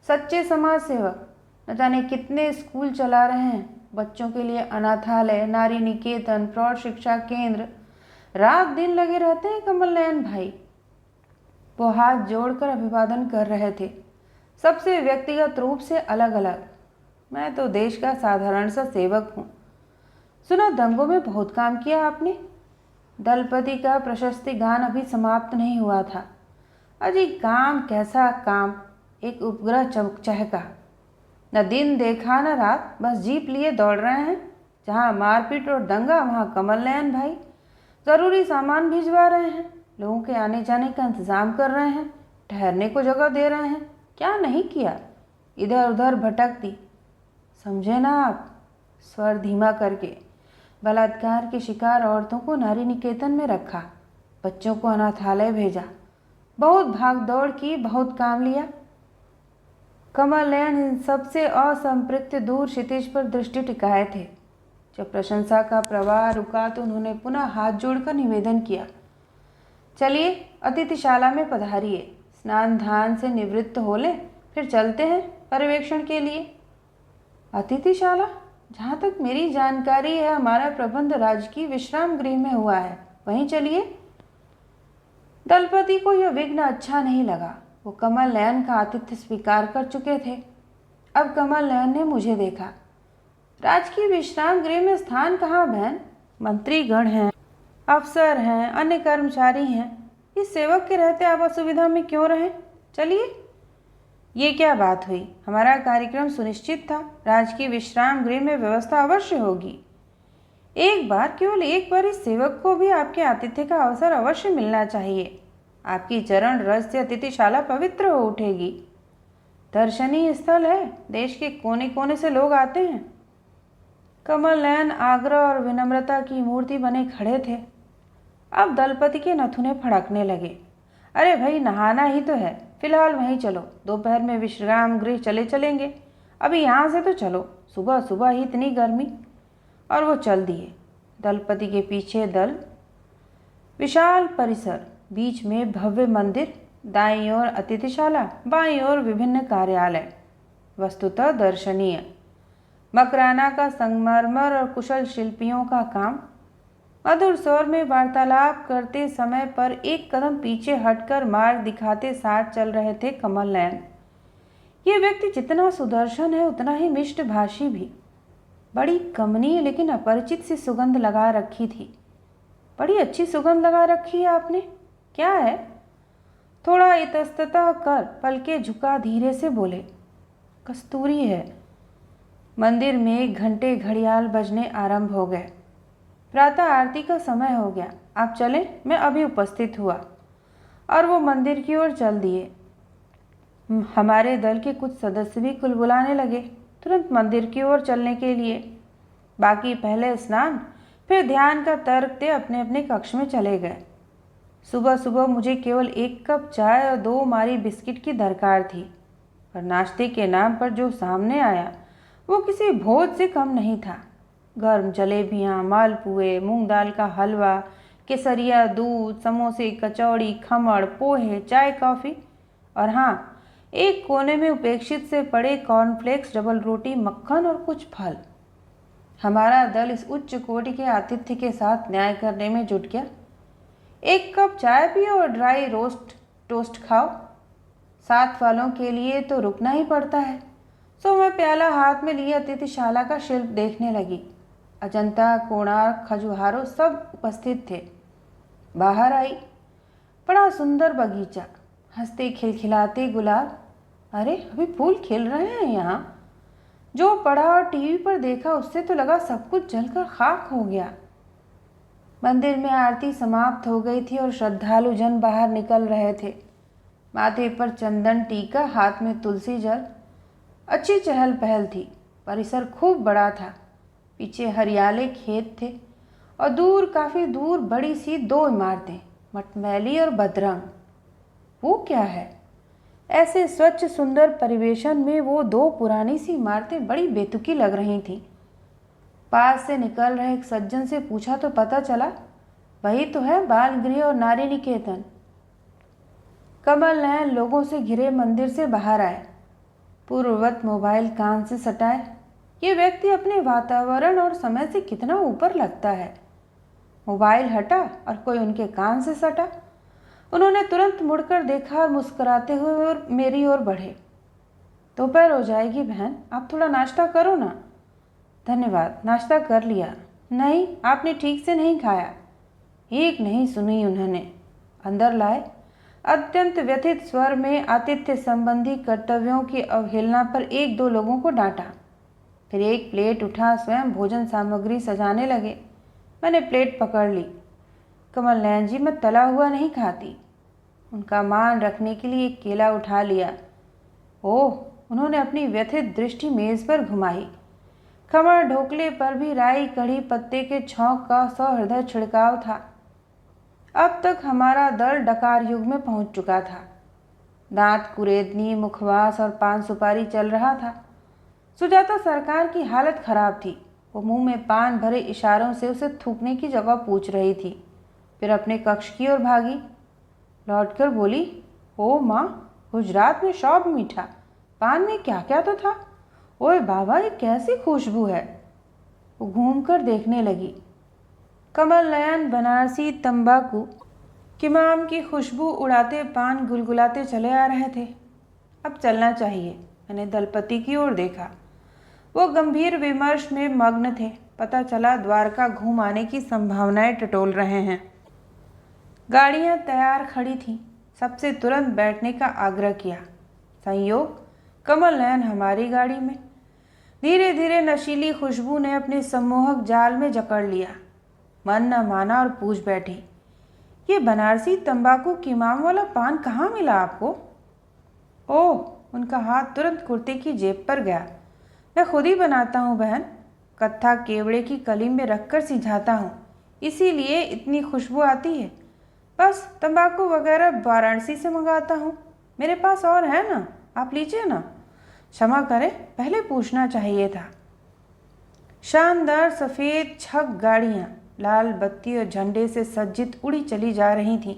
सच्चे समाज सेवक, न जाने कितने स्कूल चला रहे हैं। बच्चों के लिए अनाथालय, नारी निकेतन, प्रौढ़ शिक्षा केंद्र, रात दिन लगे रहते हैं कमल नयन भाई। वो हाथ जोड़कर अभिवादन कर रहे थे, सबसे व्यक्तिगत रूप से अलग अलग। मैं तो देश का साधारण सा सेवक हूँ। सुना दंगों में बहुत काम किया आपने। दलपति का प्रशस्ति गान अभी समाप्त नहीं हुआ था। अजी काम कैसा काम, एक उपग्रह चहका। न दिन देखा न रात, बस जीप लिए दौड़ रहे हैं। जहाँ मारपीट और दंगा वहाँ कमल नयन भाई। ज़रूरी सामान भिजवा रहे हैं, लोगों के आने जाने का इंतज़ाम कर रहे हैं, ठहरने को जगह दे रहे हैं। क्या नहीं किया। इधर उधर भटकती, समझे ना आप। स्वर धीमा करके। बलात्कार के शिकार औरतों को नारी निकेतन में रखा, बच्चों को अनाथालय भेजा, बहुत भाग दौड़ की, बहुत काम लिया। कमल नयन इन सबसे असंपृक्त दूर क्षितिज पर दृष्टि टिकाए थे। जब प्रशंसा का प्रवाह रुका तो उन्होंने पुनः हाथ जोड़कर निवेदन किया, चलिए अतिथिशाला में पधारिए, स्नान ध्यान से निवृत्त हो लें, फिर चलते हैं पर्यवेक्षण के लिए। अतिथिशाला? जहाँ तक मेरी जानकारी है हमारा प्रबंध राजकीय विश्राम गृह में हुआ है, वहीं चलिए। दलपति को यह विघ्न अच्छा नहीं लगा। वो कमल नयन का आतिथ्य स्वीकार कर चुके थे। अब कमल नयन ने मुझे देखा। राजकीय विश्राम गृह में स्थान कहाँ बहन? मंत्रीगण हैं, अफसर हैं, अन्य कर्मचारी हैं। इस सेवक के रहते आप असुविधा में क्यों रहें? चलिए। ये क्या बात हुई? हमारा कार्यक्रम सुनिश्चित था, राजकीय विश्राम गृह में व्यवस्था अवश्य होगी। एक बार, केवल एक बार इस सेवक को भी आपके आतिथ्य का अवसर अवश्य मिलना चाहिए। आपकी चरण रज से अतिथिशाला पवित्र हो उठेगी। दर्शनीय स्थल है, देश के कोने कोने से लोग आते हैं। कमल नयन आग्रह और विनम्रता की मूर्ति बने खड़े थे। अब दलपति के नथुने फड़कने लगे। अरे भाई, नहाना ही तो है, फिलहाल वहीं चलो, दोपहर में विश्राम गृह चलेंगे। अभी यहाँ से तो चलो, सुबह सुबह ही इतनी गर्मी। और वो चल दिए। दलपति के पीछे दल। विशाल परिसर, बीच में भव्य मंदिर, दाईं ओर अतिथिशाला, बाईं ओर विभिन्न कार्यालय। वस्तुतः दर्शनीय। मकराना का संगमरमर और कुशल शिल्पियों का काम। मधुर स्वर में वार्तालाप करते समय पर एक कदम पीछे हटकर मार्ग दिखाते साथ चल रहे थे कमल नयन। ये व्यक्ति जितना सुदर्शन है उतना ही मिष्टभाषी भी। बड़ी कमनीय लेकिन अपरिचित सी सुगंध लगा रखी थी। बड़ी अच्छी सुगंध लगा रखी है आपने, क्या है? थोड़ा इतस्ततः कर पलके झुका धीरे से बोले, कस्तूरी है। मंदिर में घंटे घड़ियाल बजने आरंभ हो गए। प्रातः आरती का समय हो गया। आप चलें, मैं अभी उपस्थित हुआ। और वो मंदिर की ओर चल दिए। हमारे दल के कुछ सदस्य भी कुलबुलाने लगे, तुरंत मंदिर की ओर चलने के लिए। बाकी पहले स्नान, फिर ध्यान का तर्कते अपने अपने कक्ष में चले गए। सुबह सुबह मुझे केवल 1 कप चाय और 2 मारी बिस्किट की दरकार थी, पर नाश्ते के नाम पर जो सामने आया वो किसी भोज से कम नहीं था। गर्म जलेबियाँ, मालपुए, मूंग दाल का हलवा, केसरिया, दूध, समोसे, कचौड़ी, खमण, पोहे, चाय, कॉफ़ी और हाँ, एक कोने में उपेक्षित से पड़े कॉर्नफ्लेक्स, डबल रोटी, मक्खन और कुछ फल। हमारा दल इस उच्च कोटि के आतिथ्य के साथ न्याय करने में जुट गया। एक कप चाय पियो और ड्राई रोस्ट टोस्ट खाओ। साथ वालों के लिए तो रुकना ही पड़ता है। सो मैं प्याला हाथ में लिए अतिथिशाला का शिल्प देखने लगी। अजंता, कोणार्क, खजुहारो सब उपस्थित थे। बाहर आई, बड़ा सुंदर बगीचा, हंसते खिलखिलाते गुलाब। अरे अभी फूल खिल रहे हैं यहाँ। जो पढ़ा और टीवी पर देखा उससे तो लगा सब कुछ जलकर खाक हो गया। मंदिर में आरती समाप्त हो गई थी और श्रद्धालु जन बाहर निकल रहे थे। माथे पर चंदन टीका, हाथ में तुलसी जल। अच्छी चहल पहल थी। परिसर खूब बड़ा था। पीछे हरियाले खेत थे और दूर, काफ़ी दूर, बड़ी सी 2 इमारतें, मटमैली और बदरंग। वो क्या है? ऐसे स्वच्छ सुंदर परिवेशन में वो 2 पुरानी सी इमारतें बड़ी बेतुकी लग रही थीं। पास से निकल रहे एक सज्जन से पूछा तो पता चला वही तो है बाल गृह और नारी निकेतन। कमल नयन लोगों से घिरे मंदिर से बाहर आए। पूर्ववत मोबाइल कान से सटाए। ये व्यक्ति अपने वातावरण और समय से कितना ऊपर लगता है। मोबाइल हटा और कोई उनके कान से सटा। उन्होंने तुरंत मुड़कर देखा और मुस्कुराते हुए और मेरी ओर बढ़े। दोपहर हो जाएगी बहन, आप थोड़ा नाश्ता करो ना। धन्यवाद, नाश्ता कर लिया। नहीं, आपने ठीक से नहीं खाया। एक नहीं सुनी उन्होंने। अंदर लाए। अत्यंत व्यथित स्वर में आतिथ्य संबंधी कर्तव्यों की अवहेलना पर 1-2 लोगों को डांटा। फिर एक प्लेट उठा, स्वयं भोजन सामग्री सजाने लगे। मैंने प्लेट पकड़ ली। कमल नयन जी, मैं तला हुआ नहीं खाती। उनका मान रखने के लिए एक केला उठा लिया। ओह, उन्होंने अपनी व्यथित दृष्टि मेज पर घुमाई। खमण ढोकले पर भी राई, कढ़ी पत्ते के छौंक का सहृदय छिड़काव था। अब तक हमारा दल डकार युग में पहुंच चुका था। दांत कुरेदनी, मुखवास और पान सुपारी चल रहा था। सुजाता सरकार की हालत खराब थी। वो मुंह में पान भरे इशारों से उसे थूकने की जगह पूछ रही थी। फिर अपने कक्ष की ओर भागी। लौटकर बोली, ओ माँ, गुजरात में शौब मीठा, पान में क्या क्या तो था। ओए बाबा, ये कैसी खुशबू है। वो घूमकर देखने लगी। कमल नयन बनारसी तंबाकू किमाम की खुशबू उड़ाते पान गुलगुलाते चले आ रहे थे। अब चलना चाहिए। मैंने दलपति की ओर देखा। वो गंभीर विमर्श में मग्न थे। पता चला द्वारका घूम आने की संभावनाएं टटोल रहे हैं। गाड़ियां तैयार खड़ी थीं। सबसे तुरंत बैठने का आग्रह किया। संयोग, कमल नयन हमारी गाड़ी में। धीरे धीरे नशीली खुशबू ने अपने सम्मोहक जाल में जकड़ लिया। मन न माना और पूछ बैठी, ये बनारसी तंबाकू किमाम वाला पान कहाँ मिला आपको? ओह, उनका हाथ तुरंत कुर्ते की जेब पर गया। मैं खुद ही बनाता हूँ बहन। कत्था केवड़े की कली में रखकर सिझाता हूँ, इसीलिए इतनी खुशबू आती है। बस तंबाकू वगैरह वाराणसी से मंगाता हूँ। मेरे पास और है ना, आप लीजिए ना। क्षमा करें, पहले पूछना चाहिए था। शानदार सफ़ेद छक गाड़ियाँ लाल बत्ती और झंडे से सज्जित उड़ी चली जा रही थीं।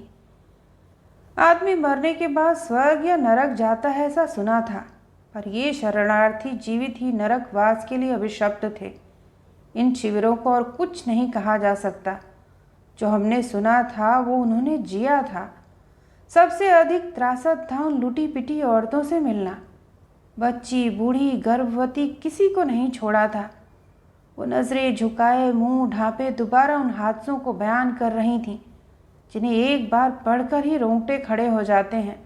आदमी मरने के बाद स्वर्ग या नरक जाता है ऐसा सुना था, पर ये शरणार्थी जीवित ही नरकवास के लिए अभिशप्त थे। इन शिविरों को और कुछ नहीं कहा जा सकता। जो हमने सुना था वो उन्होंने जिया था। सबसे अधिक त्रासद था उन लूटी पिटी औरतों से मिलना। बच्ची, बूढ़ी, गर्भवती, किसी को नहीं छोड़ा था। वो नज़रें झुकाए, मुंह ढांपे दोबारा उन हादसों को बयान कर रही थीं, जिन्हें एक बार पढ़कर ही रोंगटे खड़े हो जाते हैं।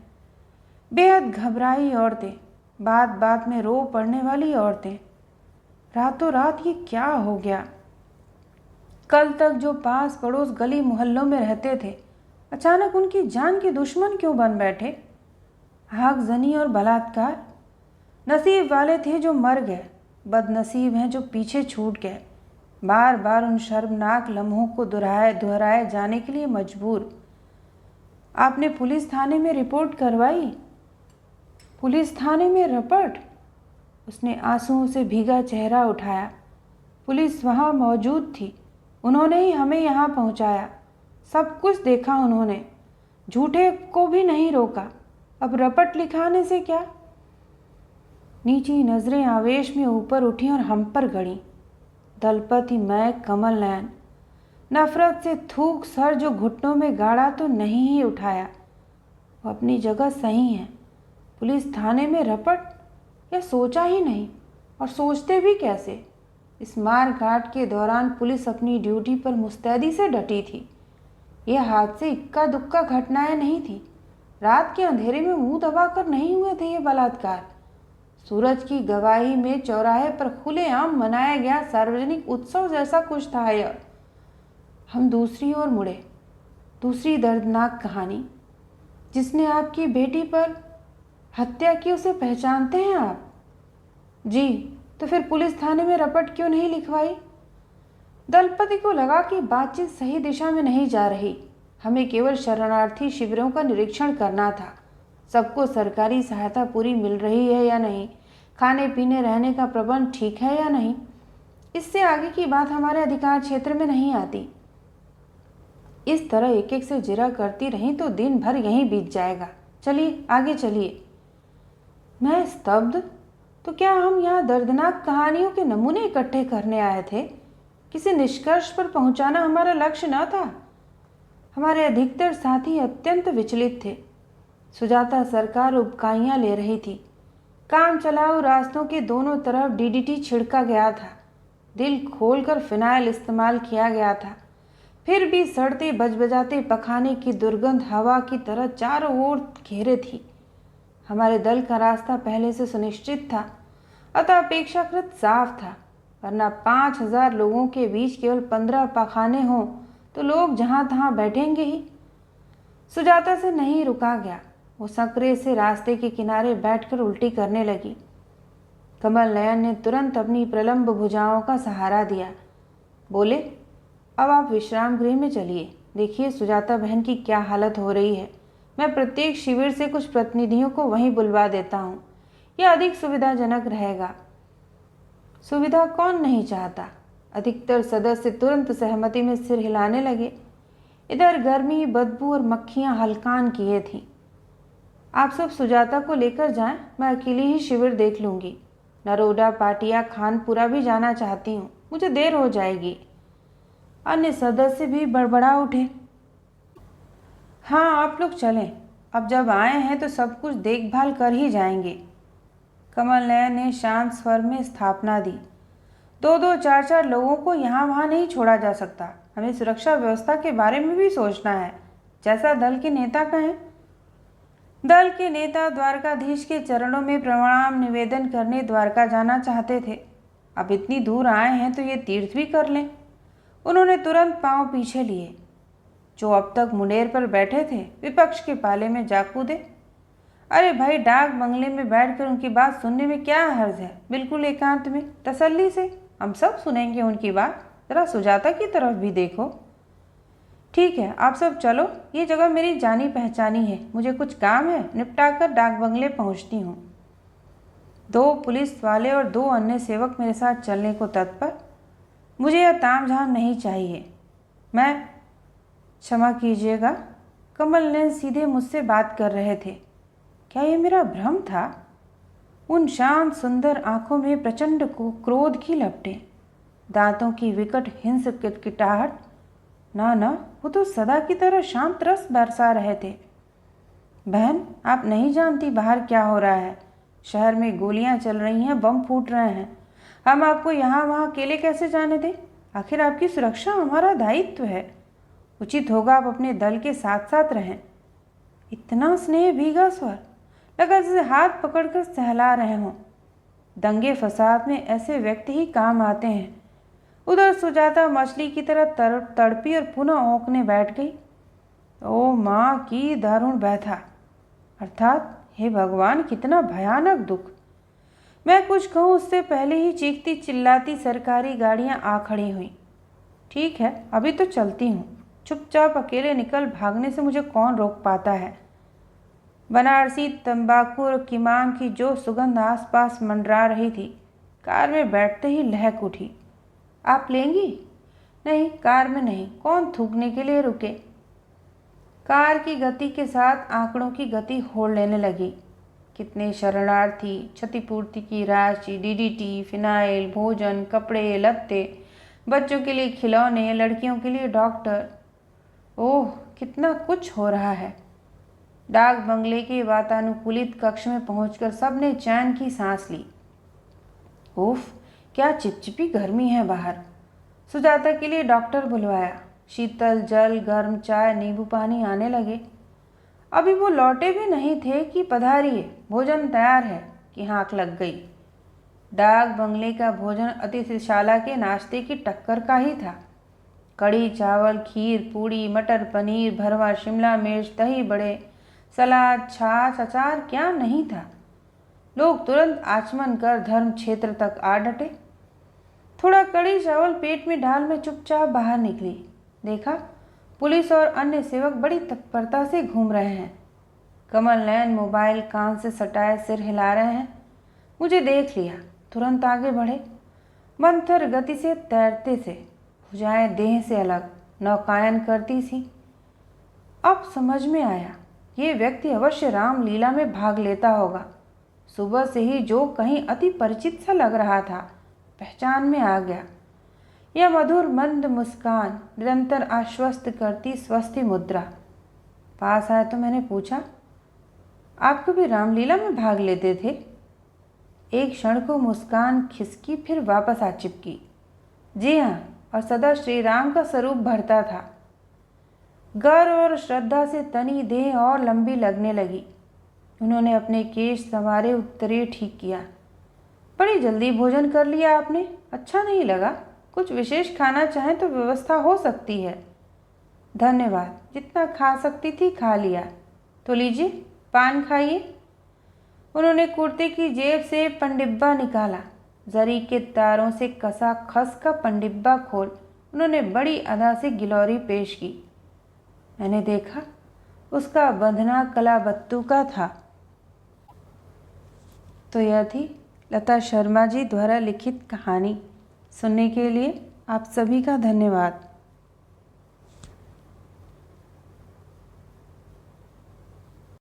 बेहद घबराई औरतें, बात बात में रो पड़ने वाली औरतें। रातों रात ये क्या हो गया? कल तक जो पास पड़ोस गली मोहल्लों में रहते थे, अचानक उनकी जान के दुश्मन क्यों बन बैठे? आगजनी और बलात्कार। नसीब वाले थे जो मर गए, बदनसीब हैं जो पीछे छूट गए। बार बार उन शर्मनाक लम्हों को दोहराए जाने के लिए मजबूर। आपने पुलिस थाने में रिपोर्ट करवाई? पुलिस थाने में रपट? उसने आंसुओं से भीगा चेहरा उठाया। पुलिस वहाँ मौजूद थी। उन्होंने ही हमें यहाँ पहुँचाया। सब कुछ देखा उन्होंने, झूठे को भी नहीं रोका। अब रपट लिखाने से क्या? नीची नजरें आवेश में ऊपर उठी और हम पर गड़ी। दलपति, मैं, कमल नयन। नफरत से थूक सर जो घुटनों में गाड़ा तो नहीं ही उठाया। वो अपनी जगह सही है। पुलिस थाने में रपट, या सोचा ही नहीं। और सोचते भी कैसे? इस मारकाट के दौरान पुलिस अपनी ड्यूटी पर मुस्तैदी से डटी थी। यह हादसे इक्का दुक्का घटनाएं नहीं थी। रात के अंधेरे में मुंह दबाकर नहीं हुए थे ये बलात्कार। सूरज की गवाही में चौराहे पर खुलेआम मनाया गया सार्वजनिक उत्सव जैसा कुछ था यह। हम दूसरी ओर मुड़े। दूसरी दर्दनाक कहानी। जिसने आपकी बेटी पर हत्या की उसे पहचानते हैं आप? जी। तो फिर पुलिस थाने में रपट क्यों नहीं लिखवाई? दलपति को लगा कि बातचीत सही दिशा में नहीं जा रही। हमें केवल शरणार्थी शिविरों का निरीक्षण करना था। सबको सरकारी सहायता पूरी मिल रही है या नहीं, खाने पीने रहने का प्रबंध ठीक है या नहीं, इससे आगे की बात हमारे अधिकार क्षेत्र में नहीं आती। इस तरह एक एक से जिरा करती रही तो दिन भर यहीं बीत जाएगा। चलिए आगे चलिए। मैं स्तब्ध। तो क्या हम यहाँ दर्दनाक कहानियों के नमूने इकट्ठे करने आए थे? किसी निष्कर्ष पर पहुँचाना हमारा लक्ष्य न था। हमारे अधिकतर साथी अत्यंत विचलित थे। सुजाता सरकार उबकाइयाँ ले रही थी। काम चलाऊ रास्तों के दोनों तरफ डीडीटी छिड़का गया था। दिल खोलकर फिनाइल इस्तेमाल किया गया था। फिर भी सड़ते बजबजाते पखाने की दुर्गंध हवा की तरह चारों ओर घेरे थी। हमारे दल का रास्ता पहले से सुनिश्चित था, अतः अपेक्षाकृत साफ था। वरना 5000 लोगों के बीच केवल 15 पखाने हों तो लोग जहाँ तहाँ बैठेंगे ही। सुजाता से नहीं रुका गया। वो संकरे से रास्ते के किनारे बैठकर उल्टी करने लगी। कमल नयन ने तुरंत अपनी प्रलंब भुजाओं का सहारा दिया। बोले, अब आप विश्राम गृह में चलिए। देखिए सुजाता बहन की क्या हालत हो रही है। मैं प्रत्येक शिविर से कुछ प्रतिनिधियों को वहीं बुलवा देता हूँ। यह अधिक सुविधाजनक रहेगा। सुविधा कौन नहीं चाहता? अधिकतर सदस्य तुरंत सहमति में सिर हिलाने लगे। इधर गर्मी, बदबू और मक्खियाँ हलकान किए थीं। आप सब सुजाता को लेकर जाएं, मैं अकेली ही शिविर देख लूँगी। नरोडा, पाटिया, खानपुरा भी जाना चाहती हूँ, मुझे देर हो जाएगी। अन्य सदस्य भी बड़बड़ा उठे। हाँ, आप लोग चलें। अब जब आए हैं तो सब कुछ देखभाल कर ही जाएंगे। कमल नयन ने शांत स्वर में स्थापना दी। 2-2, 4-4 लोगों को यहाँ वहाँ नहीं छोड़ा जा सकता। हमें सुरक्षा व्यवस्था के बारे में भी सोचना है, जैसा दल के नेता कहें। दल के नेता द्वारकाधीश के चरणों में प्रणाम निवेदन करने द्वारका जाना चाहते थे। अब इतनी दूर आए हैं तो ये तीर्थ भी कर लें। उन्होंने तुरंत पांव पीछे लिए। जो अब तक मुंडेर पर बैठे थे विपक्ष के पाले में जा कूदे। अरे भाई, डाक बंगले में बैठकर उनकी बात सुनने में क्या हर्ज है? बिल्कुल एकांत में, तसल्ली से हम सब सुनेंगे उनकी बात। जरा सुजाता की तरफ भी देखो। ठीक है, आप सब चलो। ये जगह मेरी जानी पहचानी है। मुझे कुछ काम है, निपटाकर डाक बंगले पहुंचती हूँ। 2 पुलिस वाले और 2 अन्य सेवक मेरे साथ चलने को तत्पर। मुझे यह तामझाम नहीं चाहिए। मैं क्षमा कीजिएगा। कमल नयन सीधे मुझसे बात कर रहे थे। क्या ये मेरा भ्रम था? उन शांत सुंदर आंखों में प्रचंड क्रोध की लपटें, दांतों की विकट हिंस किटकिटाहट। ना, वो तो सदा की तरह शांत रस बरसा रहे थे। बहन, आप नहीं जानती बाहर क्या हो रहा है। शहर में गोलियां चल रही हैं, बम फूट रहे हैं। हम आपको यहाँ वहाँ अकेले कैसे जाने दें? आखिर आपकी सुरक्षा हमारा दायित्व है। उचित होगा आप अपने दल के साथ साथ रहें। इतना स्नेह भीगा स्वर, लगा जैसे हाथ पकड़कर सहला रहे हों। दंगे फसाद में ऐसे व्यक्ति ही काम आते हैं। उधर सुजाता मछली की तरह तड़पी और पुनः औंकने बैठ गई। ओ माँ की दारुण व्यथा, अर्थात हे भगवान, कितना भयानक दुख। मैं कुछ कहूँ उससे पहले ही चीखती चिल्लाती सरकारी गाड़ियाँ आ खड़ी हुई। ठीक है, अभी तो चलती हूँ। चुपचाप अकेले निकल भागने से मुझे कौन रोक पाता है। बनारसी तंबाकू और किमाम की जो सुगंध आसपास मंडरा रही थी, कार में बैठते ही लहक उठी। आप लेंगी? नहीं, कार में नहीं, कौन थूकने के लिए रुके। कार की गति के साथ आंकड़ों की गति होड़ लेने लगी। कितने शरणार्थी, क्षतिपूर्ति की राशि, डीडीटी, फिनाइल, भोजन, कपड़े लत्ते, बच्चों के लिए खिलौने, लड़कियों के लिए डॉक्टर। ओह, कितना कुछ हो रहा है। डाक बंगले के वातानुकूलित कक्ष में पहुंचकर सबने चैन की सांस ली। उफ, क्या चिपचिपी गर्मी है बाहर। सुजाता के लिए डॉक्टर बुलवाया। शीतल जल, गर्म चाय, नींबू पानी आने लगे। अभी वो लौटे भी नहीं थे कि पधारिए, भोजन तैयार है कि हाँक लग गई। डाक बंगले का भोजन अतिथिशाला के नाश्ते की टक्कर का ही था। कढ़ी चावल, खीर, पूड़ी, मटर पनीर, भरवा शिमला मिर्च, दही बड़े, सलाद, छाछ, अचार क्या नहीं था। लोग तुरंत आचमन कर धर्म क्षेत्र तक आ डटे। थोड़ा कढ़ी चावल पेट में डाल मैं चुपचाप बाहर निकली। देखा, पुलिस और अन्य सेवक बड़ी तत्परता से घूम रहे हैं। कमल नयन मोबाइल कान से सटाए सिर हिला रहे हैं। मुझे देख लिया, तुरंत आगे बढ़े। मंथर गति से तैरते से भुजाएं देह से अलग नौकायन करती सी। अब समझ में आया, ये व्यक्ति अवश्य रामलीला में भाग लेता होगा। सुबह से ही जो कहीं अति परिचित सा लग रहा था, पहचान में आ गया। यह मधुर मंद मुस्कान, निरंतर आश्वस्त करती स्वस्थ मुद्रा। पास आया तो मैंने पूछा, आप कभी रामलीला में भाग लेते थे? एक क्षण को मुस्कान खिसकी, फिर वापस आ चिपकी। जी हाँ, और सदा श्री राम का स्वरूप भरता था। गर्व और श्रद्धा से तनी देह और लंबी लगने लगी। उन्होंने अपने केश संवारे, उत्तरीय ठीक किया। बड़ी जल्दी भोजन कर लिया आपने, अच्छा नहीं लगा? कुछ विशेष खाना चाहें तो व्यवस्था हो सकती है। धन्यवाद, जितना खा सकती थी खा लिया। तो लीजिए, पान खाइए। उन्होंने कुर्ते की जेब से पनडिब्बा निकाला। जरी के तारों से कसा खस का पनडिब्बा खोल उन्होंने बड़ी अदा से गिलौरी पेश की। मैंने देखा, उसका बंधना कलाबत्तू का था। तो यह थी लता शर्मा जी द्वारा लिखित कहानी। सुनने के लिए आप सभी का धन्यवाद।